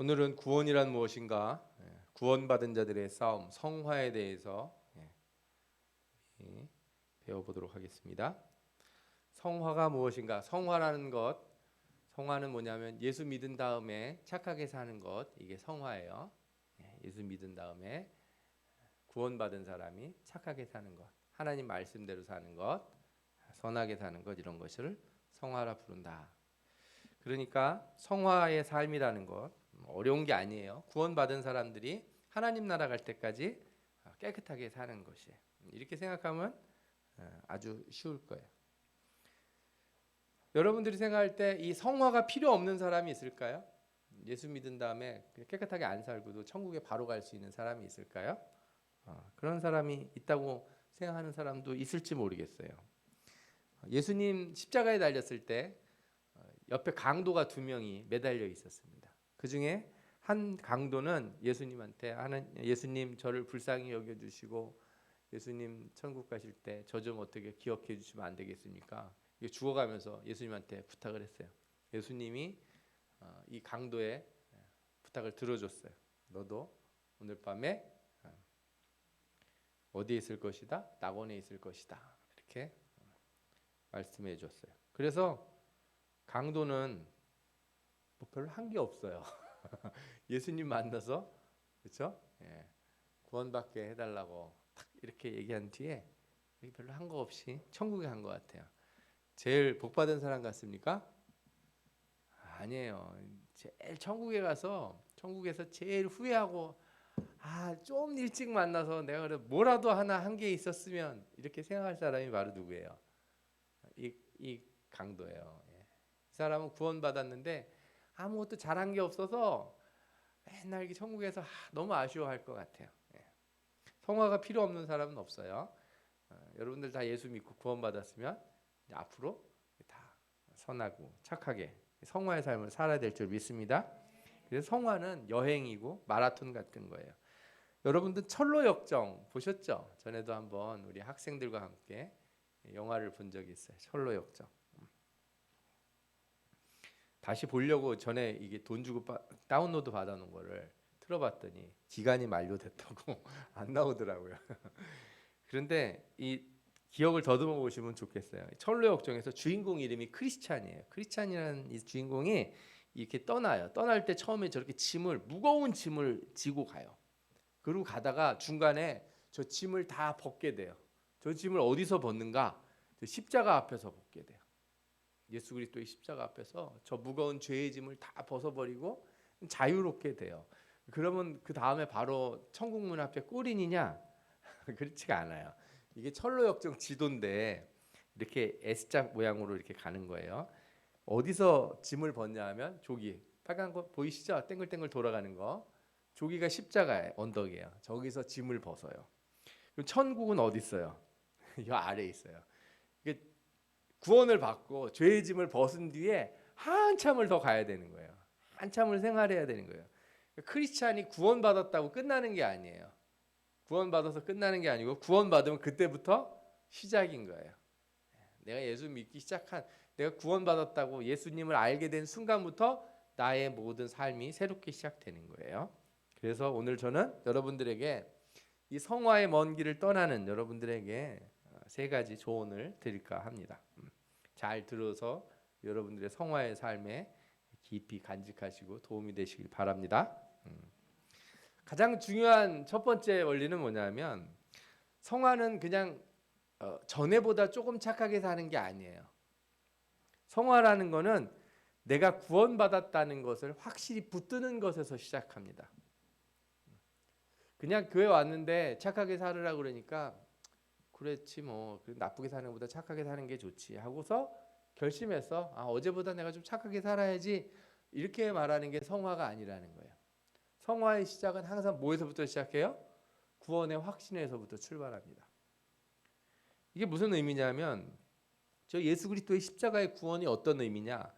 오늘은 구원이란 무엇인가, 구원받은 자들의 싸움, 성화에 대해서 배워보도록 하겠습니다. 성화가 무엇인가? 성화라는 것, 성화는 뭐냐면 예수 믿은 다음에 착하게 사는 것, 이게 성화예요. 예수 믿은 다음에 구원받은 사람이 착하게 사는 것, 하나님 말씀대로 사는 것, 선하게 사는 것, 이런 것을 성화라 부른다. 그러니까 성화의 삶이라는 것 어려운 게 아니에요. 구원받은 사람들이 하나님 나라 갈 때까지 깨끗하게 사는 것이에요. 이렇게 생각하면 아주 쉬울 거예요. 여러분들이 생각할 때 이 성화가 필요 없는 사람이 있을까요? 예수 믿은 다음에 깨끗하게 안 살고도 천국에 바로 갈 수 있는 사람이 있을까요? 그런 사람이 있다고 생각하는 사람도 있을지 모르겠어요. 예수님 십자가에 달렸을 때 옆에 강도가 2명이 매달려 있었습니다. 그 중에 한 강도는 예수님한테 예수님 저를 불쌍히 여겨주시고 예수님 천국 가실 때 저 좀 어떻게 기억해 주시면 안 되겠습니까? 죽어가면서 예수님한테 부탁을 했어요. 예수님이 이 강도의 부탁을 들어줬어요. 너도 오늘 밤에 어디에 있을 것이다? 낙원에 있을 것이다. 이렇게 말씀해 줬어요. 그래서 강도는 뭐 별로 한 게 없어요. 예수님 만나서 그렇죠? 구원받게 해달라고 딱 이렇게 얘기한 뒤에 별로 한 거 없이 천국에 간 것 같아요. 제일 복받은 사람 같습니까? 아니에요. 제일 천국에 가서 천국에서 제일 후회하고 좀 일찍 만나서 내가 그래 뭐라도 하나 한 게 있었으면 이렇게 생각할 사람이 바로 누구예요? 이 강도예요. 이 사람은 구원받았는데 아무것도 잘한 게 없어서 맨날 천국에서 너무 아쉬워할 것 같아요. 성화가 필요 없는 사람은 없어요. 여러분들 다 예수 믿고 구원받았으면 앞으로 다 선하고 착하게 성화의 삶을 살아야 될 줄 믿습니다. 그래서 성화는 여행이고 마라톤 같은 거예요. 여러분들 철로 역정 보셨죠? 전에도 한번 우리 학생들과 함께 영화를 본 적이 있어요. 철로 역정. 다시 보려고 전에 이게 돈 주고 다운로드 받아놓은 거를 틀어봤더니 기간이 만료됐다고 안 나오더라고요. 그런데 이 기억을 더듬어 보시면 좋겠어요. 철로 역정에서 주인공 이름이 크리스찬이에요. 크리스찬이라는 이 주인공이 이렇게 떠나요. 떠날 때 처음에 저렇게 무거운 짐을 지고 가요. 그리고 가다가 중간에 저 짐을 다 벗게 돼요. 저 짐을 어디서 벗는가? 십자가 앞에서 벗게 돼요. 예수 그리스도의 십자가 앞에서 저 무거운 죄의 짐을 다 벗어버리고 자유롭게 돼요. 그러면 그 다음에 바로 천국문 앞에 꿀인이냐? 그렇지가 않아요. 이게 철로 역정 지도인데 이렇게 S자 모양으로 이렇게 가는 거예요. 어디서 짐을 벗냐 하면 저기 빨간 거 보이시죠? 땡글땡글 돌아가는 거. 저기가 십자가의 언덕이에요. 저기서 짐을 벗어요. 그럼 천국은 어디 있어요? 이 아래에 있어요. 구원을 받고 죄의 짐을 벗은 뒤에 한참을 더 가야 되는 거예요. 한참을 생활해야 되는 거예요. 크리스찬이 구원받았다고 끝나는 게 아니에요. 구원받아서 끝나는 게 아니고 구원받으면 그때부터 시작인 거예요. 내가 예수 믿기 시작한, 내가 구원받았다고 예수님을 알게 된 순간부터 나의 모든 삶이 새롭게 시작되는 거예요. 그래서 오늘 저는 여러분들에게 이 성화의 먼 길을 떠나는 여러분들에게 3가지 조언을 드릴까 합니다. 잘 들어서 여러분들의 성화의 삶에 깊이 간직하시고 도움이 되시길 바랍니다. 가장 중요한 첫 번째 원리는 뭐냐면 성화는 그냥 전에보다 조금 착하게 사는 게 아니에요. 성화라는 거는 내가 구원받았다는 것을 확실히 붙드는 것에서 시작합니다. 그냥 교회 왔는데 착하게 살으라 그러니까 그렇지 뭐 나쁘게 사는 것보다 착하게 사는 게 좋지 하고서 결심해서 어제보다 내가 좀 착하게 살아야지 이렇게 말하는 게 성화가 아니라는 거예요. 성화의 시작은 항상 뭐에서부터 시작해요? 구원의 확신에서부터 출발합니다. 이게 무슨 의미냐면 저 예수 그리스도의 십자가의 구원이 어떤 의미냐?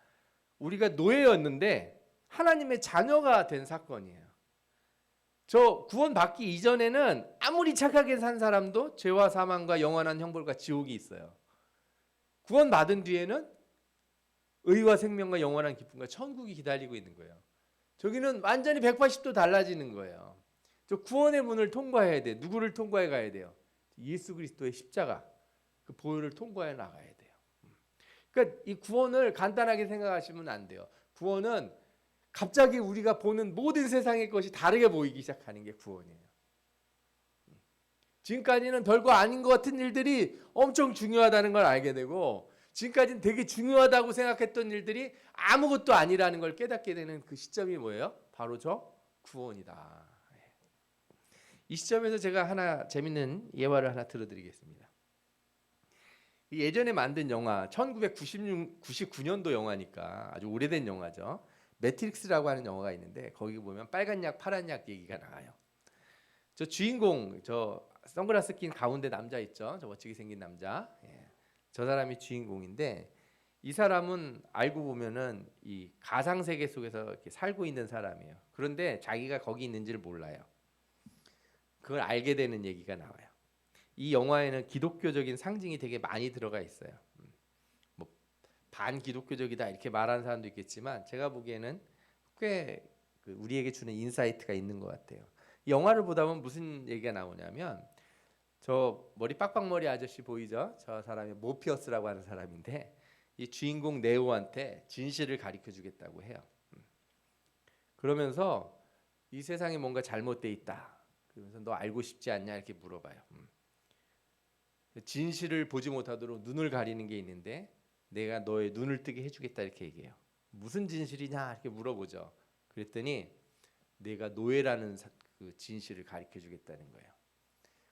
우리가 노예였는데 하나님의 자녀가 된 사건이에요. 저 구원받기 이전에는 아무리 착하게 산 사람도 죄와 사망과 영원한 형벌과 지옥이 있어요. 구원받은 뒤에는 의와 생명과 영원한 기쁨과 천국이 기다리고 있는 거예요. 저기는 완전히 180도 달라지는 거예요. 저 구원의 문을 통과해야 돼. 누구를 통과해 가야 돼요? 예수 그리스도의 십자가 그 보혈을 통과해 나가야 돼요. 그러니까 이 구원을 간단하게 생각하시면 안 돼요. 구원은 갑자기 우리가 보는 모든 세상의 것이 다르게 보이기 시작하는 게 구원이에요. 지금까지는 별거 아닌 것 같은 일들이 엄청 중요하다는 걸 알게 되고, 지금까지는 되게 중요하다고 생각했던 일들이 아무것도 아니라는 걸 깨닫게 되는 그 시점이 뭐예요? 바로 저 구원이다. 이 시점에서 제가 하나 재밌는 예화를 하나 들어드리겠습니다. 예전에 만든 영화 1999년도 영화니까 아주 오래된 영화죠. 매트릭스라고 하는 영화가 있는데 거기 보면 빨간 약 파란 약 얘기가 나와요. 저 주인공 저 선글라스 낀 가운데 남자 있죠. 저 멋지게 생긴 남자. 예. 저 사람이 주인공인데 이 사람은 알고 보면은 이 가상 세계 속에서 이렇게 살고 있는 사람이에요. 그런데 자기가 거기 있는지를 몰라요. 그걸 알게 되는 얘기가 나와요. 이 영화에는 기독교적인 상징이 되게 많이 들어가 있어요. 뭐 반기독교적이다 이렇게 말하는 사람도 있겠지만 제가 보기에는 꽤 우리에게 주는 인사이트가 있는 것 같아요. 이 영화를 보다 보면 무슨 얘기가 나오냐면 저 머리 빡빡머리 아저씨 보이죠? 저 사람이 모피어스라고 하는 사람인데 이 주인공 네오한테 진실을 가르쳐 주겠다고 해요. 그러면서 이 세상에 뭔가 잘못돼 있다. 그러면서 너 알고 싶지 않냐 이렇게 물어봐요. 진실을 보지 못하도록 눈을 가리는 게 있는데 내가 너의 눈을 뜨게 해주겠다 이렇게 얘기해요. 무슨 진실이냐 이렇게 물어보죠. 그랬더니 내가 노예라는 그 진실을 가르쳐 주겠다는 거예요.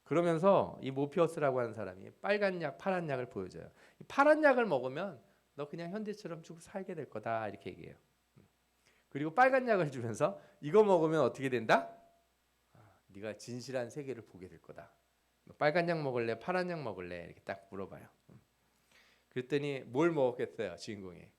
그러면서 이 모피어스라고 하는 사람이 빨간 약, 파란 약을 보여줘요. 이 파란 약을 먹으면 너 그냥 현대처럼 쭉 살게 될 거다 이렇게 얘기해요. 그리고 빨간 약을 주면서 이거 먹으면 어떻게 된다? 네가 진실한 세계를 보게 될 거다. 빨간 약 먹을래? 파란 약 먹을래? 이렇게 딱 물어봐요. 그랬더니 뭘 먹었겠어요, 주인공이?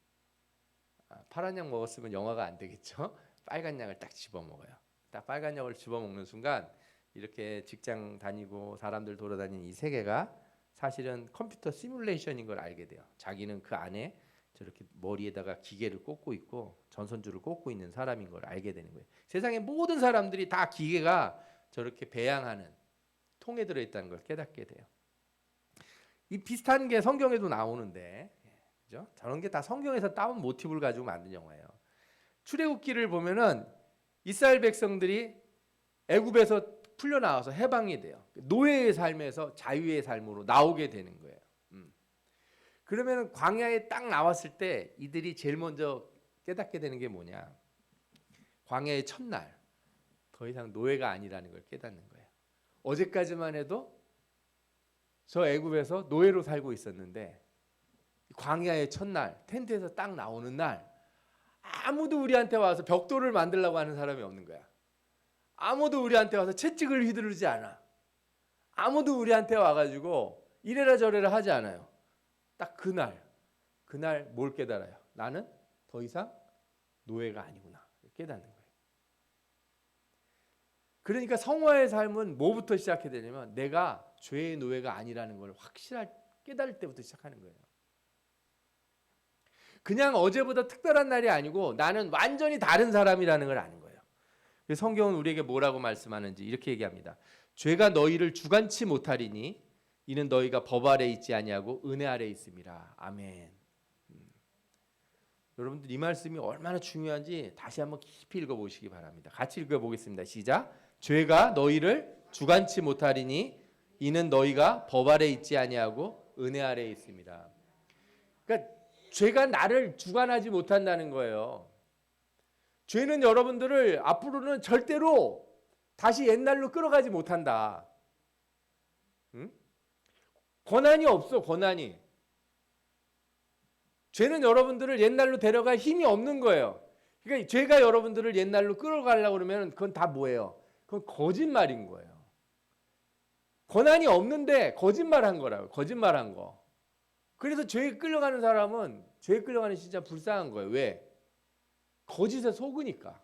파란 약 먹었으면 영화가 안 되겠죠? 빨간 약을 딱 집어 먹어요. 딱 빨간 약을 집어 먹는 순간 이렇게 직장 다니고 사람들 돌아다니는 이 세계가 사실은 컴퓨터 시뮬레이션인 걸 알게 돼요. 자기는 그 안에 저렇게 머리에다가 기계를 꽂고 있고 전선줄을 꽂고 있는 사람인 걸 알게 되는 거예요. 세상의 모든 사람들이 다 기계가 저렇게 배양하는 통에 들어있다는 걸 깨닫게 돼요. 이 비슷한 게 성경에도 나오는데, 그죠? 저런 게 다 성경에서 따온 모티브를 가지고 만든 영화예요. 출애굽기를 보면은 이스라엘 백성들이 애굽에서 풀려 나와서 해방이 돼요. 노예의 삶에서 자유의 삶으로 나오게 되는 거예요. 그러면 광야에 딱 나왔을 때 이들이 제일 먼저 깨닫게 되는 게 뭐냐? 광야의 첫날 더 이상 노예가 아니라는 걸 깨닫는 거예요. 어제까지만 해도 저 애굽에서 노예로 살고 있었는데 광야의 첫날 텐트에서 딱 나오는 날 아무도 우리한테 와서 벽돌을 만들려고 하는 사람이 없는 거야. 아무도 우리한테 와서 채찍을 휘두르지 않아. 아무도 우리한테 와가지고 이래라 저래라 하지 않아요. 딱 그날 뭘 깨달아요? 나는 더 이상 노예가 아니구나 깨닫는 거예요. 그러니까 성화의 삶은 뭐부터 시작해야 되냐면 내가 죄의 노예가 아니라는 걸 확실하게 깨달을 때부터 시작하는 거예요. 그냥 어제보다 특별한 날이 아니고 나는 완전히 다른 사람이라는 걸 아는 거예요. 성경은 우리에게 뭐라고 말씀하는지 이렇게 얘기합니다. 죄가 너희를 주관치 못하리니 이는 너희가 법 아래 있지 아니하고 은혜 아래 있음이라. 아멘. 여러분들 이 말씀이 얼마나 중요한지 다시 한번 깊이 읽어보시기 바랍니다. 같이 읽어보겠습니다. 시작. 죄가 너희를 주관치 못하리니 이는 너희가 법 아래 있지 아니하고 은혜 아래 있음이라. 그러니까 죄가 나를 주관하지 못한다는 거예요. 죄는 여러분들을 앞으로는 절대로 다시 옛날로 끌어가지 못한다. 응? 권한이 없어, 권한이. 죄는 여러분들을 옛날로 데려갈 힘이 없는 거예요. 그러니까 죄가 여러분들을 옛날로 끌어가려고 그러면 그건 다 뭐예요? 그건 거짓말인 거예요. 권한이 없는데 거짓말한 거라고. 거짓말한 거. 그래서 죄에 끌려가는 사람은 죄에 끌려가는 진짜 불쌍한 거예요. 왜? 거짓에 속으니까.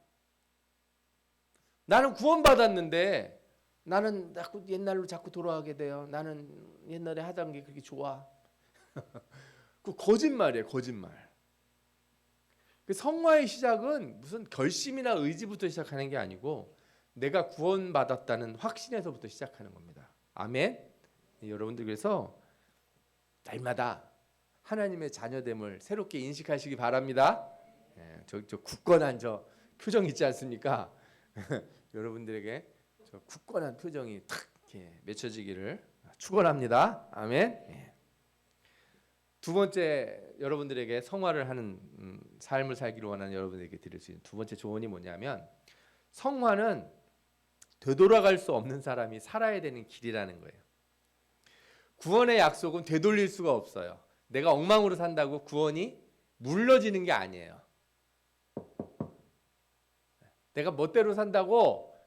나는 구원받았는데 나는 자꾸 옛날로 자꾸 돌아가게 돼요. 나는 옛날에 하던 게 그렇게 좋아. 그 거짓말이에요. 거짓말. 그 성화의 시작은 무슨 결심이나 의지부터 시작하는 게 아니고 내가 구원받았다는 확신에서부터 시작하는 겁니다. 아멘. 여러분들 그래서 날마다 하나님의 자녀됨을 새롭게 인식하시기 바랍니다. 저 굳건한 저 표정 있지 않습니까? 여러분들에게 저 굳건한 표정이 탁 이렇게 맺혀지기를 축원합니다. 아멘. 두 번째 여러분들에게 성화를 하는 삶을 살기를 원하는 여러분들에게 드릴 수 있는 두 번째 조언이 뭐냐면 성화는 되돌아갈 수 없는 사람이 살아야 되는 길이라는 거예요. 구원의 약속은 되돌릴 수가 없어요. 내가 엉망으로 산다고 구원이 물러지는 게 아니에요. 내가 멋대로 산다고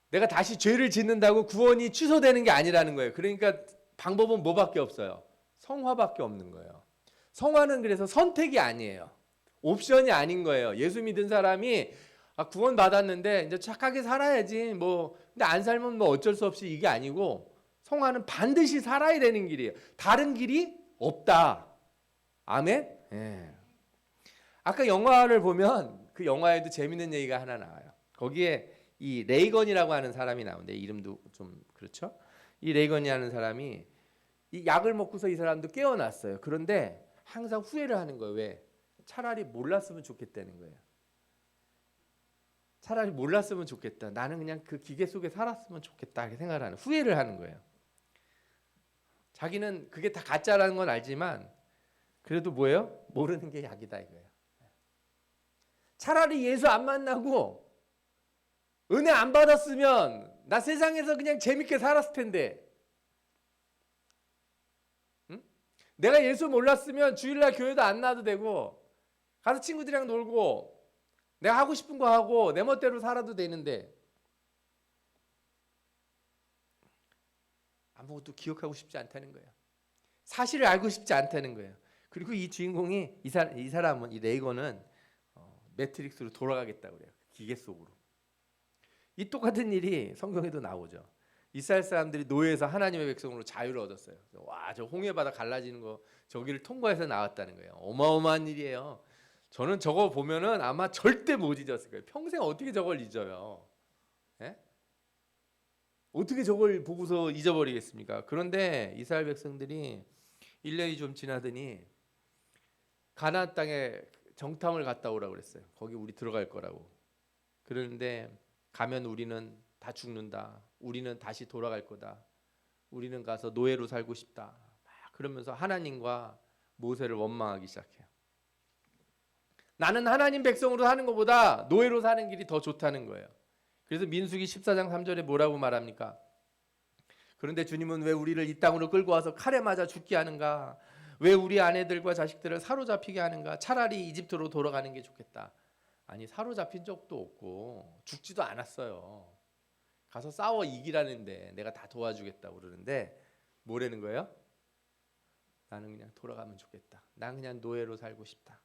내가 다시 죄를 짓는다고 구원이 취소되는 게 아니라는 거예요. 그러니까 방법은 뭐밖에 없어요. 성화밖에 없는 거예요. 성화는 그래서 선택이 아니에요. 옵션이 아닌 거예요. 예수 믿은 사람이 구원 받았는데 이제 착하게 살아야지 뭐 근데 안 살면 뭐 어쩔 수 없이 이게 아니고 성화는 반드시 살아야 되는 길이에요. 다른 길이 없다. 아멘. 예. 아까 영화를 보면 그 영화에도 재밌는 얘기가 하나 나와요. 거기에 이 레이건이라고 하는 사람이 나오는데 이름도 좀 그렇죠? 이 레이건이라는 사람이 이 약을 먹고서 이 사람도 깨어났어요. 그런데 항상 후회를 하는 거예요. 왜? 차라리 몰랐으면 좋겠다는 거예요. 차라리 몰랐으면 좋겠다. 나는 그냥 그 기계 속에 살았으면 좋겠다. 이렇게 생각을 하는 후회를 하는 거예요. 자기는 그게 다 가짜라는 건 알지만 그래도 뭐예요? 모르는 게 약이다 이거예요. 차라리 예수 안 만나고 은혜 안 받았으면 나 세상에서 그냥 재밌게 살았을 텐데 내가 예수 몰랐으면 주일날 교회도 안 나와도 되고 가서 친구들이랑 놀고 내가 하고 싶은 거 하고 내 멋대로 살아도 되는데 아무것도 기억하고 싶지 않다는 거예요. 사실을 알고 싶지 않다는 거예요. 그리고 이 주인공이 이 사람은 이 레이건은 매트릭스로 돌아가겠다고 그래요. 기계 속으로. 이 똑같은 일이 성경에도 나오죠. 이스라엘 사람들이 노예에서 하나님의 백성으로 자유를 얻었어요. 와, 저 홍해 바다 갈라지는 거 저기를 통과해서 나왔다는 거예요. 어마어마한 일이에요. 저는 저거 보면은 아마 절대 못 잊었을 거예요. 평생 어떻게 저걸 잊어요? 예? 어떻게 저걸 보고서 잊어버리겠습니까? 그런데 이스라엘 백성들이 1년이 좀 지나더니 가나안 땅에 정탐을 갔다 오라고 그랬어요. 거기 우리 들어갈 거라고. 그런데 가면 우리는 다 죽는다. 우리는 다시 돌아갈 거다. 우리는 가서 노예로 살고 싶다. 막 그러면서 하나님과 모세를 원망하기 시작해요. 나는 하나님 백성으로 사는 것보다 노예로 사는 길이 더 좋다는 거예요. 그래서 민수기 14장 3절에 뭐라고 말합니까? 그런데 주님은 왜 우리를 이 땅으로 끌고 와서 칼에 맞아 죽게 하는가? 왜 우리 아내들과 자식들을 사로잡히게 하는가? 차라리 이집트로 돌아가는 게 좋겠다. 아니 사로잡힌 적도 없고 죽지도 않았어요. 가서 싸워 이기라는데 내가 다 도와주겠다고 그러는데 뭐라는 거예요? 나는 그냥 돌아가면 좋겠다. 난 그냥 노예로 살고 싶다.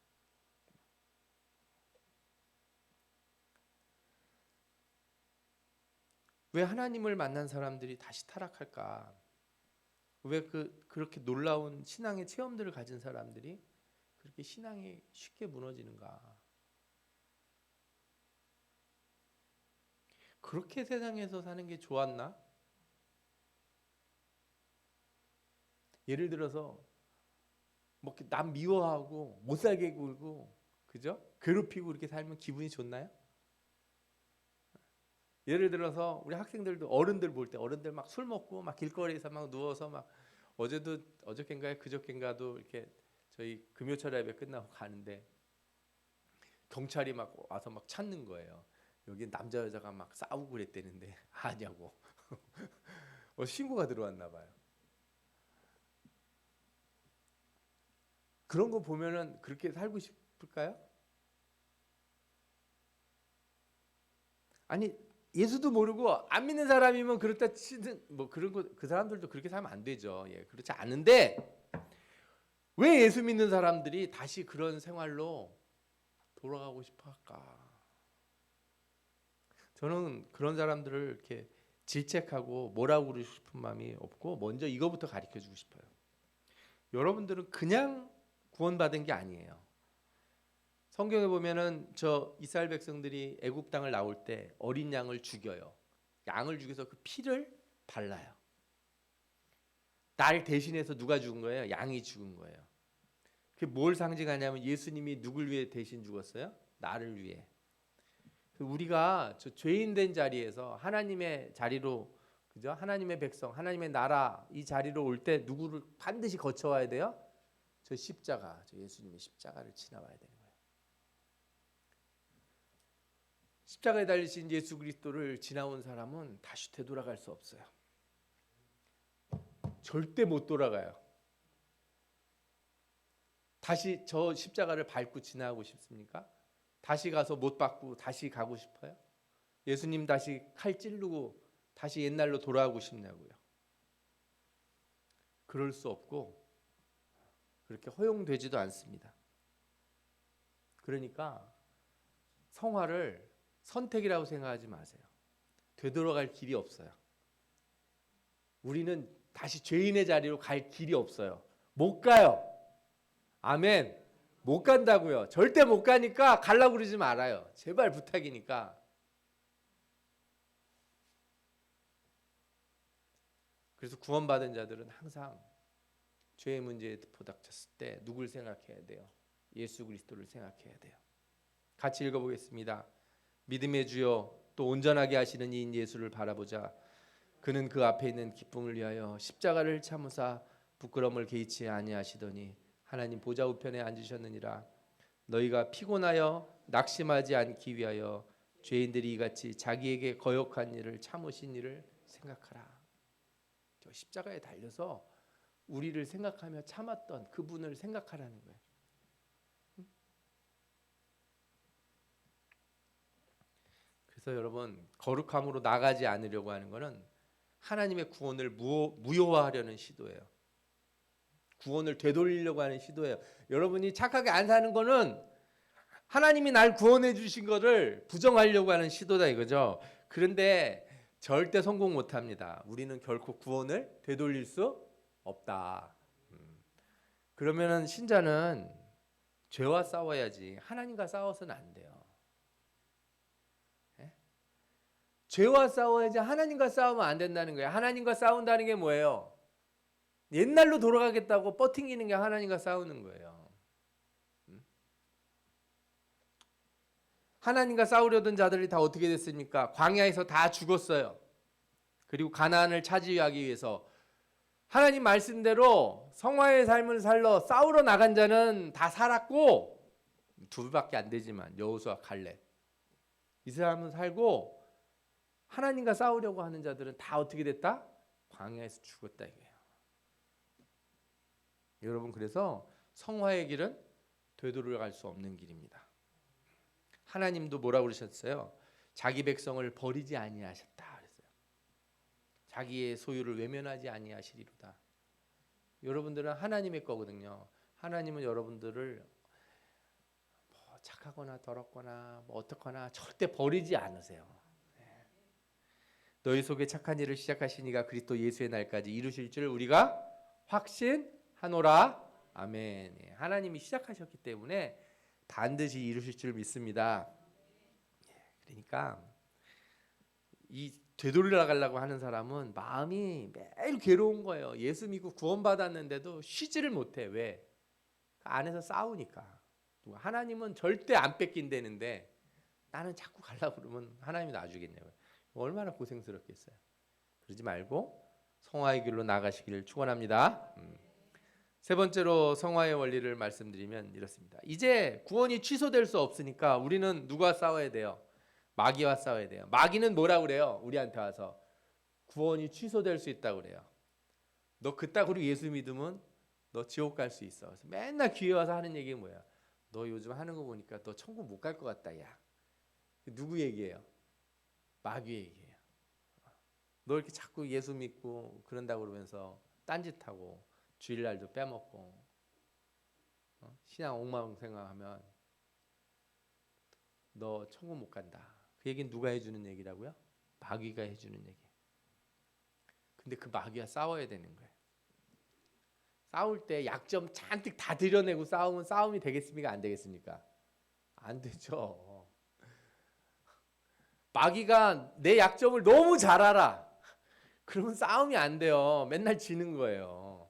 왜 하나님을 만난 사람들이 다시 타락할까? 왜 그렇게 놀라운 신앙의 체험들을 가진 사람들이 그렇게 신앙이 쉽게 무너지는가? 그렇게 세상에서 사는 게 좋았나? 예를 들어서 뭐 남 미워하고 못 살게 굴고 그죠? 괴롭히고 이렇게 살면 기분이 좋나요? 예를 들어서 우리 학생들도 어른들 볼 때 어른들 막 술 먹고 막 길거리에서 막 누워서 막 어저께인가요? 그저께인가도 이렇게 저희 금요철 예배 끝나고 가는데 경찰이 막 와서 막 찾는 거예요. 여기 남자 여자가 막 싸우고 그랬대는데 아냐고. 신고가 들어왔나 봐요. 그런 거 보면은 그렇게 살고 싶을까요? 아니 예수도 모르고 안 믿는 사람이면 그렇다 치든 뭐 그런 거 그 사람들도 그렇게 살면 안 되죠. 예, 그렇지 않은데 왜 예수 믿는 사람들이 다시 그런 생활로 돌아가고 싶어 할까? 저는 그런 사람들을 이렇게 질책하고 뭐라고 그러고 싶은 마음이 없고 먼저 이거부터 가르쳐 주고 싶어요. 여러분들은 그냥 구원받은 게 아니에요. 성경에 보면은 저 이스라엘 백성들이 애굽 땅을 나올 때 어린 양을 죽여요. 양을 죽여서 그 피를 발라요. 날 대신해서 누가 죽은 거예요? 양이 죽은 거예요. 그게 뭘 상징하냐면 예수님이 누굴 위해 대신 죽었어요? 나를 위해. 우리가 저 죄인된 자리에서 하나님의 자리로, 그죠? 하나님의 백성, 하나님의 나라 이 자리로 올 때 누구를 반드시 거쳐와야 돼요? 저 십자가, 저 예수님의 십자가를 지나와야 되는 거예요. 십자가에 달리신 예수 그리스도를 지나온 사람은 다시 되돌아갈 수 없어요. 절대 못 돌아가요. 다시 저 십자가를 밟고 지나가고 싶습니까? 다시 가서 못 받고 다시 가고 싶어요? 예수님 다시 칼 찌르고 다시 옛날로 돌아가고 싶냐고요? 그럴 수 없고 그렇게 허용되지도 않습니다. 그러니까 성화를 선택이라고 생각하지 마세요. 되돌아갈 길이 없어요. 우리는 다시 죄인의 자리로 갈 길이 없어요. 못 가요. 아멘. 못 간다고요. 절대 못 가니까 가려고 그러지 말아요. 제발 부탁이니까. 그래서 구원받은 자들은 항상 죄의 문제에 부닥쳤을 때 누굴 생각해야 돼요? 예수 그리스도를 생각해야 돼요. 같이 읽어보겠습니다. 믿음의 주여 또 온전하게 하시는 이인 예수를 바라보자. 그는 그 앞에 있는 기쁨을 위하여 십자가를 참으사 부끄러움을 개의치 아니하시더니 하나님 보좌 우편에 앉으셨느니라. 너희가 피곤하여 낙심하지 않기 위하여 죄인들이 이같이 자기에게 거역한 일을 참으신 일을 생각하라. 저 십자가에 달려서 우리를 생각하며 참았던 그분을 생각하라는 거예요. 그래서 여러분 거룩함으로 나가지 않으려고 하는 것은 하나님의 구원을 무효화하려는 시도예요. 구원을 되돌리려고 하는 시도예요. 여러분이 착하게 안 사는 거는 하나님이 날 구원해 주신 거를 부정하려고 하는 시도다 이거죠. 그런데 절대 성공 못합니다. 우리는 결코 구원을 되돌릴 수 없다. 그러면은 신자는 죄와 싸워야지 하나님과 싸워서는 안 돼요. 죄와 싸워야지 하나님과 싸우면 안 된다는 거예요. 하나님과 싸운다는 게 뭐예요? 옛날로 돌아가겠다고 뻗팅기는 게 하나님과 싸우는 거예요. 하나님과 싸우려던 자들이 다 어떻게 됐습니까? 광야에서 다 죽었어요. 그리고 가나안을 차지하기 위해서 하나님 말씀대로 성화의 삶을 살러 싸우러 나간 자는 다 살았고, 둘밖에 안 되지만 여호수아 갈렙 이 사람은 살고, 하나님과 싸우려고 하는 자들은 다 어떻게 됐다? 광야에서 죽었다 이거예요. 여러분 그래서 성화의 길은 되돌아갈 수 없는 길입니다. 하나님도 뭐라고 그러셨어요? 자기 백성을 버리지 아니하셨다 그랬어요. 자기의 소유를 외면하지 아니하시리로다. 여러분들은 하나님의 거거든요. 하나님은 여러분들을 뭐 착하거나 더럽거나 뭐 어떻거나 절대 버리지 않으세요. 너희 속에 착한 일을 시작하시니가 그리스도 예수의 날까지 이루실 줄 우리가 확신하노라. 아멘. 하나님이 시작하셨기 때문에 반드시 이루실 줄 믿습니다. 그러니까 이 되돌아가려고 하는 사람은 마음이 매일 괴로운 거예요. 예수 믿고 구원받았는데도 쉬지를 못해. 왜? 그 안에서 싸우니까. 하나님은 절대 안 뺏긴다는데 나는 자꾸 가려고 그러면 하나님이 놔주겠냐고요. 얼마나 고생스럽겠어요. 그러지 말고 성화의 길로 나가시기를 축원합니다. 세 번째로 성화의 원리를 말씀드리면 이렇습니다. 이제 구원이 취소될 수 없으니까 우리는 누가 싸워야 돼요? 마귀와 싸워야 돼요. 마귀는 뭐라고 그래요? 우리한테 와서 구원이 취소될 수 있다고 그래요. 너 그따구로 예수 믿으면 너 지옥 갈 수 있어. 그래서 맨날 귀에 와서 하는 얘기가 뭐야? 너 요즘 하는 거 보니까 너 천국 못 갈 것 같다. 야, 누구 얘기예요? 마귀의 얘기예요. 너 이렇게 자꾸 예수 믿고 그런다고 그러면서 딴짓하고 주일날도 빼먹고 신앙 엉망생활하면 너 천국 못 간다. 그 얘기는 누가 해주는 얘기라고요? 마귀가 해주는 얘기. 근데 그 마귀와 싸워야 되는 거예요. 싸울 때 약점 잔뜩 다 드러내고 싸우면 싸움이 되겠습니까? 안 되겠습니까? 안 되죠. 마귀가 내 약점을 너무 잘 알아. 그러면 싸움이 안 돼요. 맨날 지는 거예요.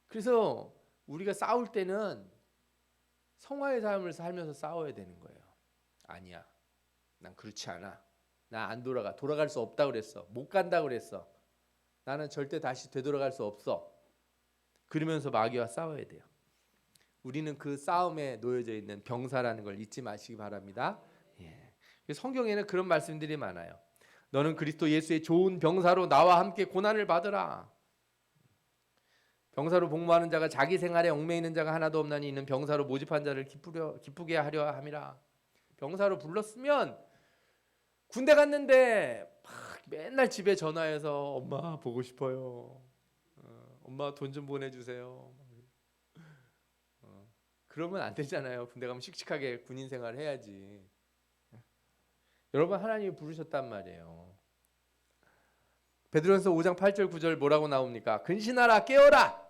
그래서 우리가 싸울 때는 성화의 삶을 살면서 싸워야 되는 거예요. 아니야, 난 그렇지 않아. 나 안 돌아가. 돌아갈 수 없다 그랬어. 못 간다 그랬어. 나는 절대 다시 되돌아갈 수 없어. 그러면서 마귀와 싸워야 돼요. 우리는 그 싸움에 놓여져 있는 병사라는 걸 잊지 마시기 바랍니다. 예. 성경에는 그런 말씀들이 많아요. 너는 그리스도 예수의 좋은 병사로 나와 함께 고난을 받으라. 병사로 복무하는 자가 자기 생활에 얽매이는 자가 하나도 없나니 이는 병사로 모집한 자를 기쁘게 하려 함이라. 병사로 불렀으면 군대 갔는데 막 맨날 집에 전화해서 엄마 보고 싶어요. 엄마 돈 좀 보내주세요. 그러면 안 되잖아요. 군대 가면 씩씩하게 군인 생활을 해야지. 여러분, 하나님이 부르셨단 말이에요. 베드로전서 5장 8절 9절 뭐라고 나옵니까? 근신하라, 깨어라.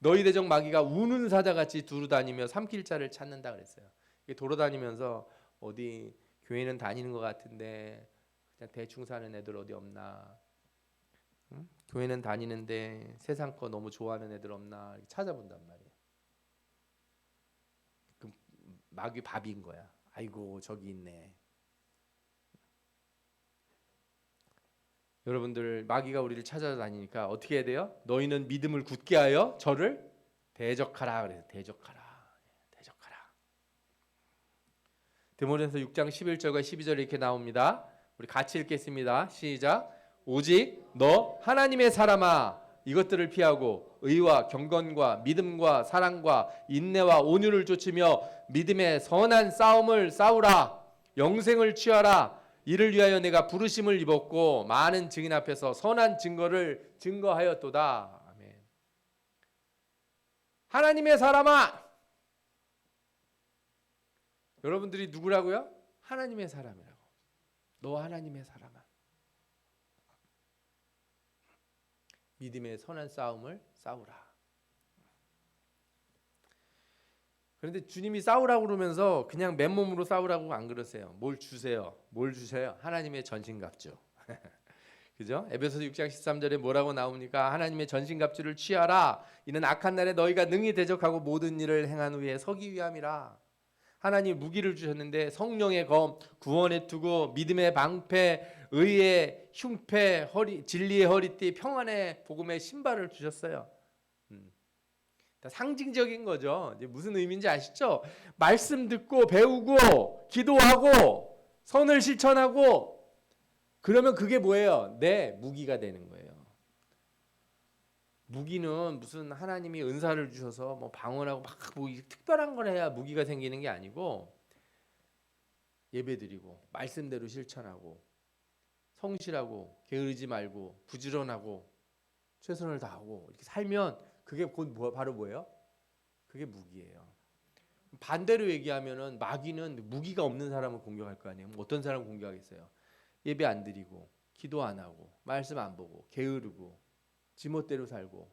너희 대적 마귀가 우는 사자같이 두루다니며 삼킬 자를 찾는다 그랬어요. 돌아다니면서 어디 교회는 다니는 것 같은데 그냥 대충 사는 애들 어디 없나? 응? 교회는 다니는데 세상 거 너무 좋아하는 애들 없나? 찾아본단 말이에요. 그 마귀 밥인 거야. 아이고 저기 있네. 여러분들, 마귀가 우리를 찾아다니니까 어떻게 해야 돼요? 너희는 믿음을 굳게 하여 저를 대적하라 그래서 대적하라. 디모데전서 6장 11절과 12절 이렇게 나옵니다. 우리 같이 읽겠습니다. 시작. 오직 너 하나님의 사람아 이것들을 피하고 의와 경건과 믿음과 사랑과 인내와 온유를 좇으며 믿음의 선한 싸움을 싸우라. 영생을 취하라. 이를 위하여 내가 부르심을 입었고 많은 증인 앞에서 선한 증거를 증거하였도다. 아멘. 하나님의 사람아, 여러분들이 누구라고요? 하나님의 사람이라고. 너 하나님의 사람아. 믿음의 선한 싸움을 싸우라. 그런데 주님이 싸우라고 그러면서 그냥 맨몸으로 싸우라고 안 그러세요. 뭘 주세요? 뭘 주세요? 하나님의 전신갑주. 그죠? 에베소서 6장 13절에 뭐라고 나옵니까? 하나님의 전신갑주를 취하라. 이는 악한 날에 너희가 능히 대적하고 모든 일을 행한 후에 서기 위함이라. 하나님 무기를 주셨는데 성령의 검, 구원의 투구, 믿음의 방패, 의의 흉패, 진리의 허리띠, 평안의 복음의 신발을 주셨어요. 상징적인 거죠. 이제 무슨 의미인지 아시죠? 말씀 듣고 배우고 기도하고 선을 실천하고 그러면 그게 뭐예요? 내 무기가 되는 거예요. 무기는 무슨 하나님이 은사를 주셔서 뭐 방언하고 막 뭐 특별한 걸 해야 무기가 생기는 게 아니고 예배드리고 말씀대로 실천하고 성실하고 게으르지 말고 부지런하고 최선을 다하고 이렇게 살면 그게 곧 바로 뭐예요? 그게 무기예요. 반대로 얘기하면은 마귀는 무기가 없는 사람을 공격할 거 아니에요. 어떤 사람 공격하겠어요? 예배 안 드리고 기도 안 하고 말씀 안 보고 게으르고 지멋대로 살고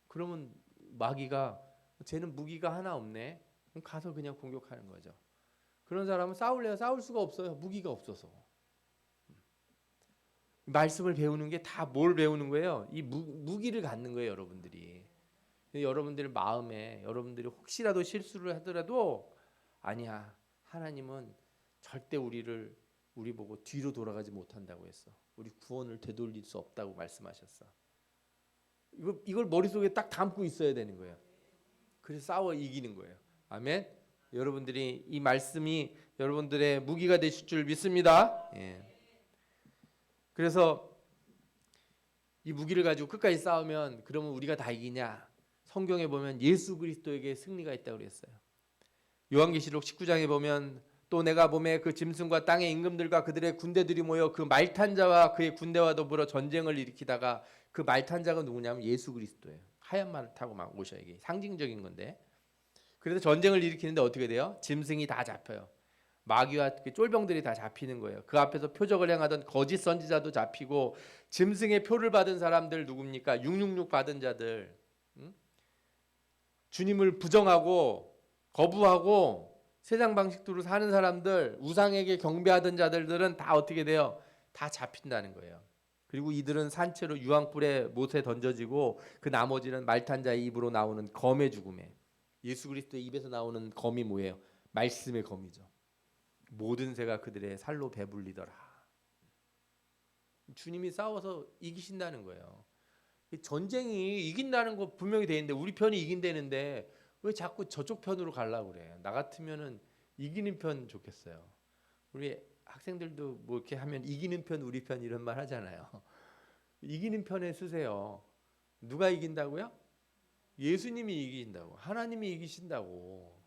그러면 마귀가 쟤는 무기가 하나 없네. 그럼 가서 그냥 공격하는 거죠. 그런 사람은 싸울래야 싸울 수가 없어요. 무기가 없어서. 말씀을 배우는 게 다 뭘 배우는 거예요? 이 무기를 갖는 거예요, 여러분들이. 여러분들 마음에 여러분들이 혹시라도 실수를 하더라도 아니야. 하나님은 절대 우리 보고 뒤로 돌아가지 못한다고 했어. 우리 구원을 되돌릴 수 없다고 말씀하셨어. 이걸 머릿속에 딱 담고 있어야 되는 거예요. 그래서 싸워 이기는 거예요. 아멘. 여러분들이 이 말씀이 여러분들의 무기가 되실 줄 믿습니다. 예. 그래서 이 무기를 가지고 끝까지 싸우면 그러면 우리가 다 이기냐? 성경에 보면 예수 그리스도에게 승리가 있다고 그랬어요. 요한계시록 19장에 보면 또 내가 봄에 그 짐승과 땅의 임금들과 그들의 군대들이 모여 그 말탄 자와 그의 군대와 더불어 전쟁을 일으키다가 그 말탄 자가 누구냐면 예수 그리스도예요. 하얀 말을 타고 막 오셔요. 이게 상징적인 건데. 그래서 전쟁을 일으키는데 어떻게 돼요? 짐승이 다 잡혀요. 마귀와 쫄병들이 다 잡히는 거예요. 그 앞에서 표적을 행하던 거짓 선지자도 잡히고 짐승의 표를 받은 사람들 누굽니까? 666 받은 자들. 주님을 부정하고 거부하고 세상 방식대로 사는 사람들, 우상에게 경배하던 자들은 다 어떻게 돼요? 다 잡힌다는 거예요. 그리고 이들은 산채로 유황불에 못에 던져지고 그 나머지는 말탄 자의 입으로 나오는 검의 죽음에. 예수 그리스도의 입에서 나오는 검이 뭐예요? 말씀의 검이죠. 모든 새가 그들의 살로 배불리더라. 주님이 싸워서 이기신다는 거예요. 전쟁이 이긴다는 거 분명히 돼 있는데 우리 편이 이긴다는데 왜 자꾸 저쪽 편으로 가려고 그래? 나 같으면은 이기는 편 좋겠어요. 우리 학생들도 뭐 이렇게 하면 이기는 편 우리 편 이런 말 하잖아요. 이기는 편에 쓰세요. 누가 이긴다고요? 예수님이 이긴다고. 하나님이 이기신다고.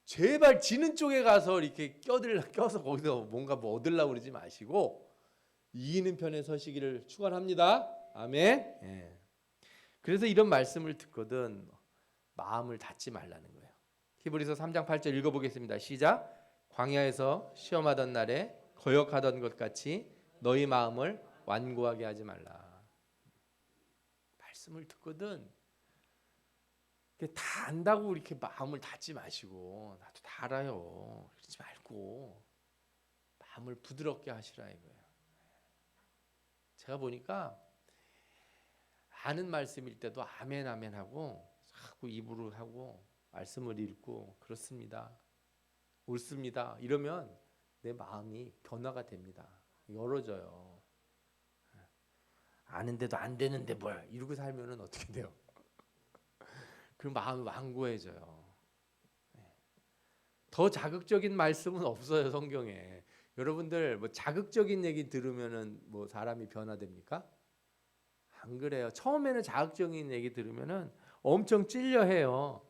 제발 지는 쪽에 가서 이렇게 껴서 거기서 뭔가 뭐 얻으려고 그러지 마시고 이기는 편에 서시기를 축원합니다. 아멘. 예. 그래서 이런 말씀을 듣거든 마음을 닫지 말라는 거예요. 히브리서 3장 8절 읽어보겠습니다. 시작. 광야에서 시험하던 날에 거역하던 것 같이 너희 마음을 완고하게 하지 말라. 말씀을 듣거든 다 안다고 이렇게 마음을 닫지 마시고 나도 다 알아요. 그러지 말고 마음을 부드럽게 하시라 이거예요. 제가 보니까 아는 말씀일 때도 아멘 아멘 하고 자꾸 입으로 하고 말씀을 읽고 그렇습니다. 옳습니다. 이러면 내 마음이 변화가 됩니다. 열어져요. 아는데도 안 되는데 뭘 이러고 살면은 어떻게 돼요? 그럼 마음이 완고해져요. 더 자극적인 말씀은 없어요 성경에. 여러분들 뭐 자극적인 얘기 들으면은 뭐 사람이 변화됩니까? 안 그래요. 처음에는 자극적인 얘기 들으면은 엄청 찔려해요.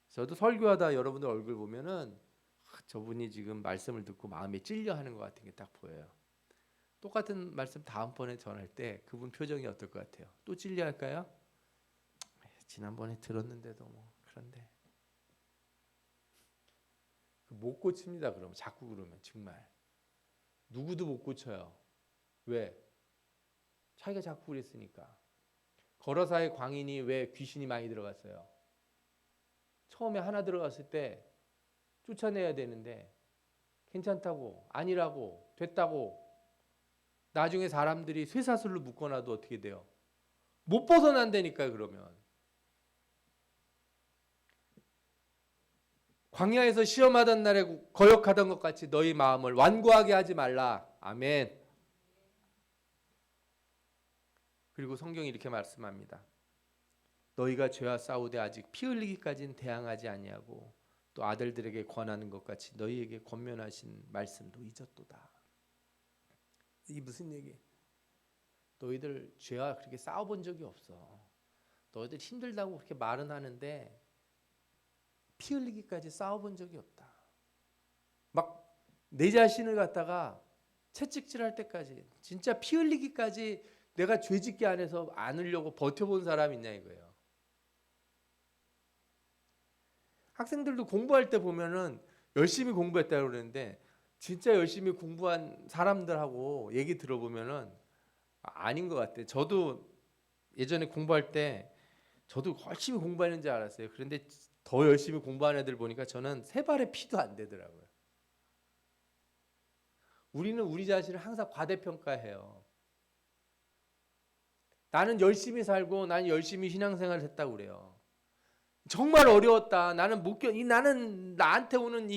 저도 설교하다 여러분들 얼굴 보면은 저분이 지금 말씀을 듣고 마음에 찔려하는 것 같은 게 딱 보여요. 똑같은 말씀 다음번에 전할 때 그분 표정이 어떨 것 같아요? 또 찔려할까요? 지난번에 들었는데도 뭐 그런데 못 고칩니다. 그러면 자꾸 그러면 정말 누구도 못 고쳐요. 왜? 자기가 자꾸 그랬으니까. 거러사의 광인이 왜 귀신이 많이 들어갔어요? 처음에 하나 들어갔을 때 쫓아내야 되는데 괜찮다고 아니라고 됐다고 나중에 사람들이 쇠사슬로 묶어놔도 어떻게 돼요? 못 벗어난다니까요. 그러면 광야에서 시험하던 날에 거역하던 것 같이 너희 마음을 완고하게 하지 말라. 아멘. 그리고 성경이 이렇게 말씀합니다. 너희가 죄와 싸우되 아직 피 흘리기까지는 대항하지 아니하고 또 아들들에게 권하는 것 같이 너희에게 권면하신 말씀도 잊었도다. 이게 무슨 얘기? 너희들 죄와 그렇게 싸워본 적이 없어. 너희들 힘들다고 그렇게 말은 하는데 피 흘리기까지 싸워본 적이 없다. 막 내 자신을 갖다가 채찍질할 때까지 진짜 피 흘리기까지 내가 죄짓게 안 해서 않으려고 버텨본 사람 있냐 이거예요. 학생들도 공부할 때 보면은 열심히 공부했다고 그러는데 진짜 열심히 공부한 사람들하고 얘기 들어보면은 아닌 것 같아요. 저도 예전에 공부할 때 저도 열심히 공부했는지 알았어요. 그런데 더 열심히 공부하는 애들 보니까 저는 세 발의 피도 안 되더라고요. 우리는 우리 자신을 항상 과대평가해요. 나는 열심히 살고 나는 열심히 신앙생활을 했다고 그래요. 정말 어려웠다. 나는 나는 나한테 오는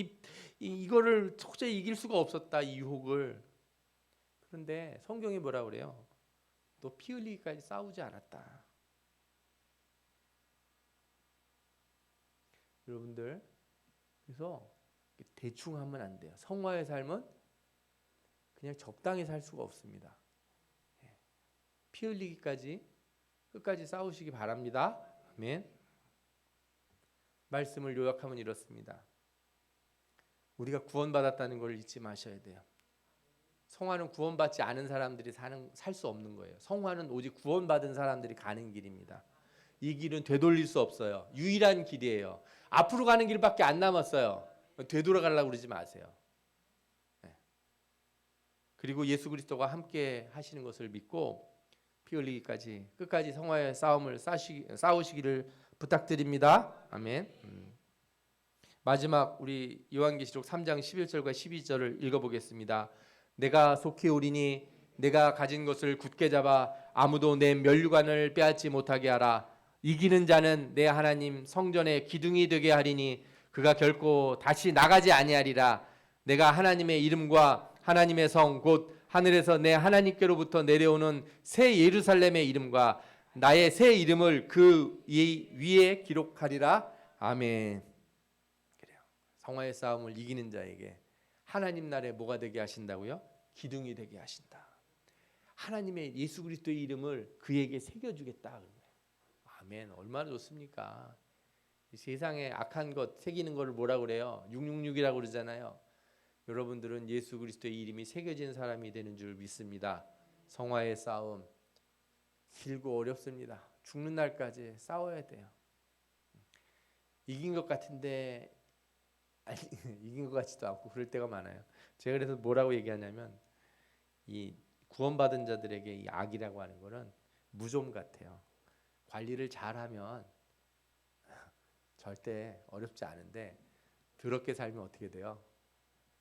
이거를 도저히 이길 수가 없었다. 이 유혹을. 그런데 성경이 뭐라 그래요? 너 피 흘리기까지 싸우지 않았다. 여러분들 그래서 대충 하면 안 돼요. 성화의 삶은 그냥 적당히 살 수가 없습니다. 피 흘리기까지 끝까지 싸우시기 바랍니다. 아멘. 말씀을 요약하면 이렇습니다. 우리가 구원받았다는 걸 잊지 마셔야 돼요. 성화는 구원받지 않은 사람들이 살 수 없는 거예요. 성화는 오직 구원받은 사람들이 가는 길입니다. 이 길은 되돌릴 수 없어요. 유일한 길이에요. 앞으로 가는 길밖에 안 남았어요. 되돌아가려고 그러지 마세요. 그리고 예수 그리스도가 함께 하시는 것을 믿고 피 흘리기까지 끝까지 성화의 싸움을 싸우시기를 부탁드립니다. 아멘. 마지막 우리 요한계시록 3장 11절과 12절을 읽어보겠습니다. 내가 속히 오리니 내가 가진 것을 굳게 잡아 아무도 내 면류관을 빼앗지 못하게 하라. 이기는 자는 내 하나님 성전의 기둥이 되게 하리니 그가 결코 다시 나가지 아니하리라. 내가 하나님의 이름과 하나님의 성 곧 하늘에서 내 하나님께로부터 내려오는 새 예루살렘의 이름과 나의 새 이름을 그 위에 기록하리라. 아멘. 그래요. 성화의 싸움을 이기는 자에게 하나님 나라에 뭐가 되게 하신다고요? 기둥이 되게 하신다. 하나님의 예수 그리스도의 이름을 그에게 새겨주겠다. 아멘. 얼마나 좋습니까? 이 세상에 악한 것 새기는 거를 뭐라고 그래요? 666이라고 그러잖아요. 여러분들은 예수 그리스도의 이름이 새겨진 사람이 되는 줄 믿습니다. 성화의 싸움 길고 어렵습니다. 죽는 날까지 싸워야 돼요. 이긴 것 같은데 아니, 이긴 것 같지도 않고 그럴 때가 많아요. 제가 그래서 뭐라고 얘기하냐면 이 구원받은 자들에게 이 악이라고 하는 거는 무좀 같아요. 관리를 잘하면 절대 어렵지 않은데 더럽게 살면 어떻게 돼요?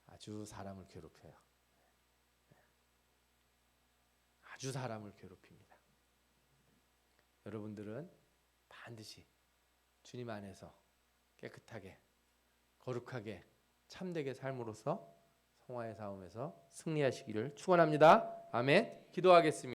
아주 사람을 괴롭혀요. 아주 사람을 괴롭힙니다. 여러분들은 반드시 주님 안에서 깨끗하게 거룩하게 참되게 삶으로써 성화의 싸움에서 승리하시기를 축원합니다. 아멘. 기도하겠습니다.